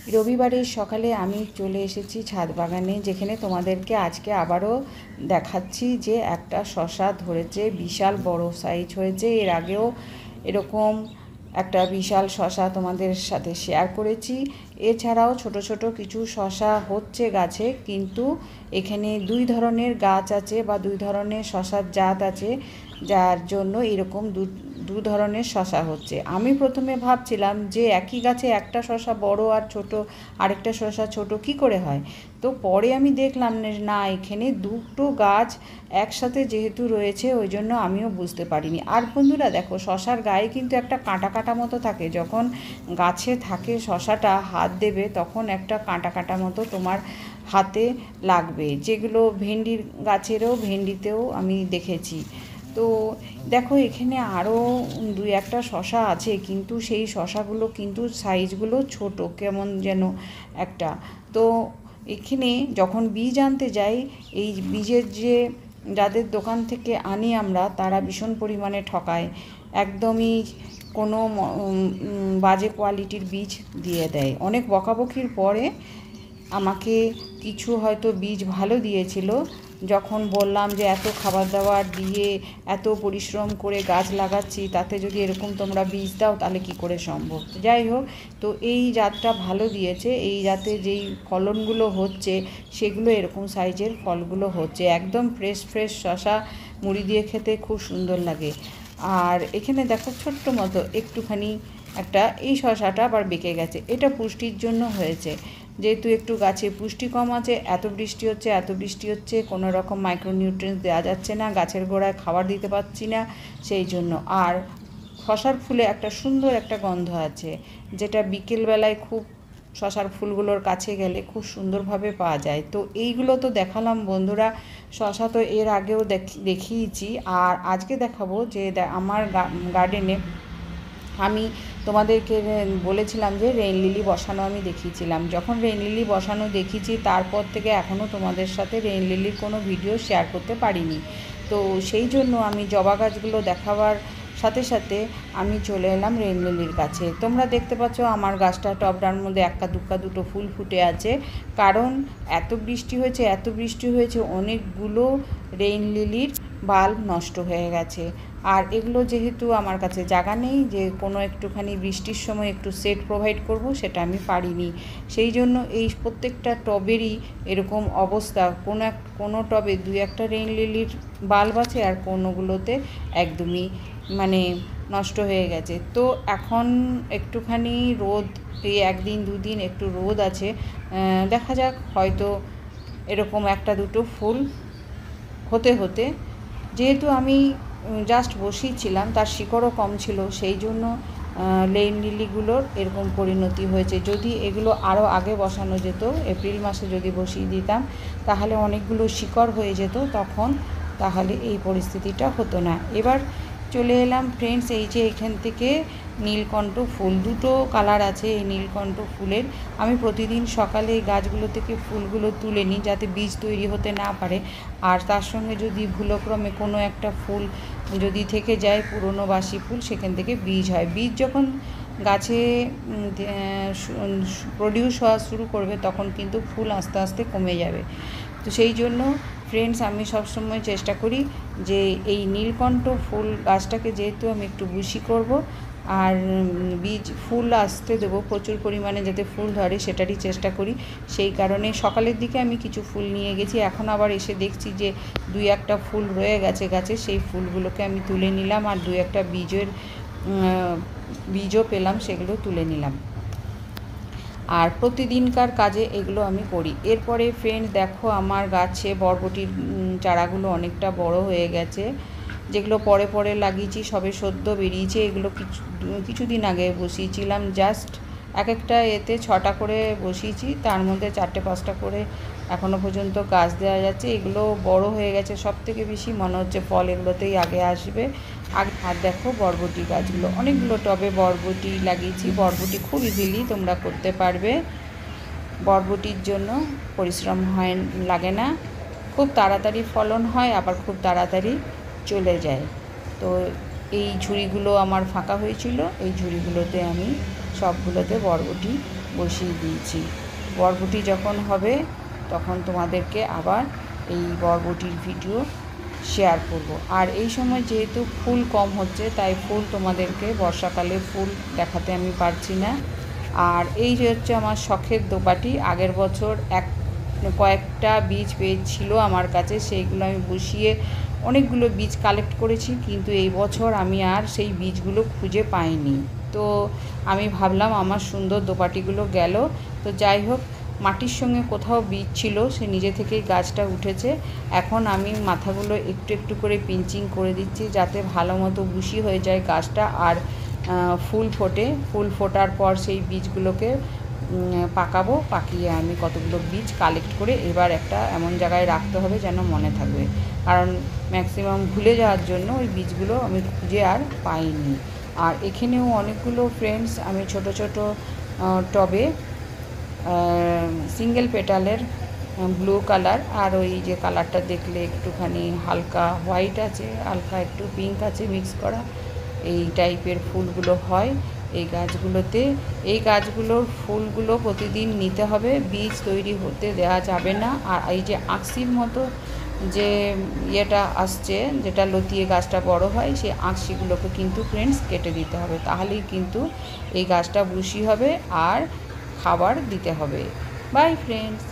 রবিবারের সকালে আমি চলে এসেছি ছাদ বাগানে, যেখানে তোমাদেরকে আজকে আবারও দেখাচ্ছি যে একটা শশা ধরেছে, বিশাল বড় সাইজ হয়েছে। এর আগেও এরকম একটা বিশাল শশা তোমাদের সাথে শেয়ার করেছি। এছাড়াও ছোট ছোট কিছু শশা হচ্ছে গাছে, কিন্তু এখানে দুই ধরনের গাছ আছে বা দুই ধরনের শশার জাত আছে, যার জন্য এরকম দু ধরনের শশা হচ্ছে। আমি প্রথমে ভাবছিলাম যে একই গাছে একটা শশা বড় আর ছোট, আরেকটা শশা ছোট কি করে হয়। তো পরে আমি দেখলাম না, এখানে দুটো গাছ একসাথে যেহেতু রয়েছে ওই জন্য আমিও বুঝতে পারিনি। আর বন্ধুরা দেখো, শশার গায়ে কিন্তু একটা কাঁটা কাঁটা মতো থাকে। যখন গাছে থাকে শশাটা, হাত দেবে তখন একটা কাঁটা কাঁটা মতো তোমার হাতে লাগবে, যেগুলো ভেন্ডির গাছেরও, ভেন্ডিতেও আমি দেখেছি। তো দেখো, এখানে আরও দুই একটা শশা আছে, কিন্তু সেই শশাগুলো কিন্তু সাইজগুলো ছোট, কেমন যেন একটা। তো এখানে যখন বীজ আনতে যাই, এই বীজের যাদের দোকান থেকে আনি আমরা, তারা ভীষণ পরিমাণে ঠকায়। একদমই কোনো বাজে কোয়ালিটির বীজ দিয়ে দেয়। অনেক বকাবকির পরে আমাকে কিছু হয়তো বীজ ভালো দিয়েছিল। যখন বললাম যে এত খাবার দাবার দিয়ে এত পরিশ্রম করে গাছ লাগাচ্ছি, তাতে যদি এরকম তোমরা বীজ দাও তাহলে কি করে সম্ভব। যাই হোক, তো এই জাতটা ভালো দিয়েছে। এই জাতে যেই ফলনগুলো হচ্ছে সেগুলো এরকম সাইজের ফলগুলো হচ্ছে, একদম ফ্রেশ ফ্রেশ শশা, মুড়ি দিয়ে খেতে খুব সুন্দর লাগে। আর এখানে দেখো ছোট্ট মতো একটুখানি একটা, এই শশাটা আবার বেঁকে গেছে, এটা পুষ্টির জন্য হয়েছে। যেহেতু একটু গাছে পুষ্টি কম আছে, এত বৃষ্টি হচ্ছে, কোনো রকম মাইক্রোনিউট্রিয়েন্টস দেওয়া যাচ্ছে না, গাছের গোড়ায় খাবার দিতে পারছি না, সেই জন্য। আর শশার ফুলে একটা সুন্দর একটা গন্ধ আছে, যেটা বিকেলবেলায় খুব শশার ফুলগুলোর কাছে গেলে খুব সুন্দরভাবে পাওয়া যায়। তো এইগুলো তো দেখালাম বন্ধুরা, শশা তো এর আগেও দেখিয়েছি। আর আজকে দেখাবো যে আমার গার্ডেনে আমি তোমাদেরকে বলেছিলাম যে রেইন লিলি বসানো আমি দেখিয়েছিলাম। যখন রেইন লিলি বসানো দেখিয়েছি, তারপর থেকে এখনও তোমাদের সাথে রেইন লিলির কোনো ভিডিও শেয়ার করতে পারিনি। তো সেই জন্য আমি জবা গাছগুলো দেখাবার সাথে সাথে আমি চলে এলাম রেইন লিলির কাছে। তোমরা দেখতে পাচ্ছ আমার গাছটা টবটার মধ্যে এক্কা দুক্কা দুটো ফুল ফুটে আছে, কারণ এত বৃষ্টি হয়েছে অনেকগুলো রেইন লিলির বাল্ব নষ্ট হয়ে গেছে। আর এগুলো যেহেতু আমার কাছে জায়গা নেই যে কোনো একটুখানি বৃষ্টির সময় একটু সেট প্রোভাইড করব, সেটা আমি পারিনি। সেই জন্য এই প্রত্যেকটা টবেরই এরকম অবস্থা। কোনো টবে দুই একটা রেইন লিলির বাল্ব আছে, আর কোনোগুলোতে একদমই নষ্ট হয়ে গেছে। তো এখন একটুখানি রোদ, এই একদিন দুদিন একটু রোদ আছে, দেখা যাক, হয়তো এরকম একটা দুটো ফুল হতে যেহেতু আমি জাস্ট বসিয়েছিলাম, তার শিকড়ও কম ছিল, সেই জন্য রেইন লিলিগুলোর এরকম পরিণতি হয়েছে। যদি এগুলো আরও আগে বসানো যেত, এপ্রিল মাসে যদি বসিয়ে দিতাম, তাহলে অনেকগুলো শিকড় হয়ে যেত, তাহলে এই পরিস্থিতিটা হতো না। এবার চলে এলাম ফ্রেন্ডস, এই যে এখান থেকে নীলকণ্ঠ ফুল, দুটো কালার আছে এই নীলকণ্ঠ ফুলের। আমি প্রতিদিন সকালে এই গাছগুলো থেকে ফুলগুলো তুলে নিই, যাতে বীজ তৈরি হতে না পারে। আর তার সঙ্গে যদি ভুলক্রমে কোনো একটা ফুল যদি থেকে যায়, পুরনো বাসি ফুল, সেখান থেকে বীজ হয়। বীজ যখন গাছে প্রডিউস হওয়া শুরু করবে, তখন কিন্তু ফুল আস্তে আস্তে কমে যাবে। তো সেই জন্য ফ্রেন্ডস, আমি সবসময় চেষ্টা করি যে এই নীলকণ্ঠ ফুল গাছটাকে যেহেতু আমি একটু বুশি করব, আর বীজ ফুল আসতে দেবো প্রচুর পরিমাণে, যাতে ফুল ধরে সেটারই চেষ্টা করি। সেই কারণে সকালের দিকে আমি কিছু ফুল নিয়ে গেছি, এখন আবার এসে দেখছি যে দুই একটা ফুল রয়ে গেছে গাছে, সেই ফুলগুলোকে আমি তুলে নিলাম, আর দুই একটা বীজও পেলাম, সেগুলো তুলে নিলাম। আর প্রতিদিনকার কাজে এগুলো আমি করি। এরপরে ফ্রেন্ডস দেখো, আমার গাছে বরবটির চারাগুলো অনেকটা বড় হয়ে গেছে। যেগুলো পরে লাগিয়েছি, সবে সদ্য বেরিয়েছে। এগুলো কিছুদিন আগে বসিয়েছিলাম, জাস্ট এক একটা এতে 6টা করে বসিয়েছি, তার মধ্যে 4-5টা করে এখনও পর্যন্ত গাছ দেওয়া যাচ্ছে। এগুলো বড় হয়ে গেছে, সব থেকে বেশি মনে হচ্ছে ফল এগুলোতেই আগে আসবে। আর দেখো বরবটি গাছগুলো, অনেকগুলো টবে বরবটি লাগিয়েছি। বরবটি খুব ইজিলি তোমরা করতে পারবে, বরবটির জন্য পরিশ্রম লাগে না, খুব তাড়াতাড়ি ফলন হয়, আবার খুব তাড়াতাড়ি চলে যায়। তো এই ঝুড়িগুলো আমার ফাঁকা হয়েছিল, এই ঝুড়িগুলোতে আমি সবগুলোতে বরবটি বসিয়ে দিয়েছি। বরবটি যখন হবে তখন তোমাদেরকে আবার এই বরবটির ভিডিও শেয়ার করব। আর এই সময় যেহেতু ফুল কম হচ্ছে, তাই ফুল তোমাদেরকে বর্ষাকালে ফুল দেখাতে আমি পারছি না। আর এই যে হচ্ছে আমার শখের দোপাটি, আগের বছর কয়েকটা বীজ পেয়েছিল আমার কাছে, সেইগুলো আমি বসিয়ে অনেকগুলো বীজ কালেক্ট করেছি, কিন্তু এই বছর আমি আর সেই বীজগুলো খুঁজে পাইনি। তো আমি ভাবলাম আমার সুন্দর দোপাটিগুলো গেল। তো যাই হোক, মাটির সঙ্গে কোথাও বীজ ছিল, সে নিজে থেকেই গাছটা উঠেছে। এখন আমি মাথাগুলো একটু একটু করে পিঞ্চিং করে দিচ্ছি, যাতে ভালো মতো বুশি হয়ে যায় গাছটা, আর ফুল ফোটে। ফুল ফোটার পর সেই বীজগুলোকে পাকাবো, পাকিয়ে আমি কতগুলো বীজ কালেক্ট করে এবার একটা এমন জায়গায় রাখতে হবে যেন মনে থাকবে, কারণ ম্যাক্সিমাম ভুলে যাওয়ার জন্য ওই বীজগুলো আমি খুঁজে আর পাইনি। আর এখানেও অনেকগুলো ফ্রেন্ডস আমি ছোট ছোট টবে সিঙ্গেল পেটালের ব্লু কালার, আর ওই যে কালারটা দেখলে একটুখানি হালকা হোয়াইট আছে, হালকা একটু পিঙ্ক আছে মিক্স করা, এই টাইপের ফুলগুলো হয় এই গাছগুলোতে। এই গাছগুলোর ফুলগুলো প্রতিদিন নিতে হবে, বীজ তৈরি হতে দেওয়া যাবে না। আর এই যে আঁকশির মতো যে ইয়েটা আসছে, যেটা লতিয়ে গাছটা বড় হয়, সেই আঁকশিগুলোকে কিন্তু ফ্রেন্ডস কেটে দিতে হবে, তাহলেই কিন্তু এই গাছটা বুশি হবে আর খাবার দিতে হবে। By friends.